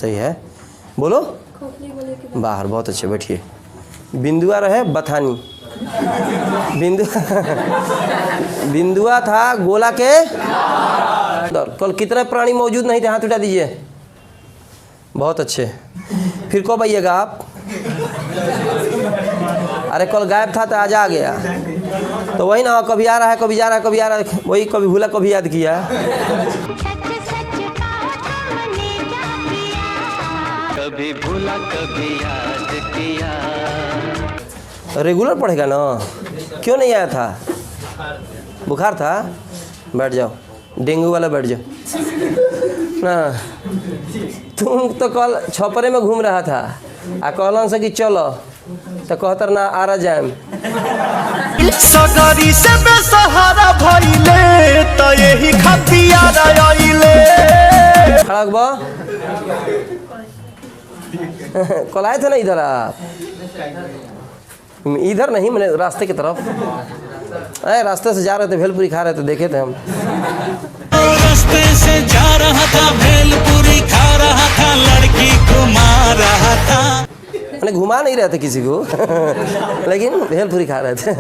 सही है, बोलो। बाहर, बहुत अच्छे, बैठिए। बिंदुआ रहे बथानी, बिंदुआ था गोला के। कल कितने प्राणी मौजूद नहीं थे, हाथ उठा दीजिए। बहुत अच्छे। फिर कब आइएगा आप? अरे कल गायब था तो आज आ गया, तो वही ना, कभी आ रहा है, कभी जा रहा है, कभी आ रहा है, वही कभी भूला कभी याद किया। कभी भूला कभी याद किया। रेगुलर पढ़ेगा ना? क्यों नहीं आया था? बुखार था? बैठ जाओ, डेंगू वाला बैठ जाओ ना। तुम तो कल छपरे में घूम रहा था आ कहलन से कि चलो, तो कहतर ना आ रहा जाए। सगरी से बेसहारा भइले तो यही खतियार आइले। खड़ा बा। कल आए थे ना इधर आप? इधर नहीं, मैंने रास्ते की तरफ। अरे रास्ते से जा रहे थे, भेलपुरी खा रहे थे, देखे थे हम। रास्ते से जा रहा था, भेलपुरी खा रहा था, लड़की घुमा रहा था। मैंने घुमा नहीं रहे थे किसी को लेकिन भेलपुरी खा रहे थे।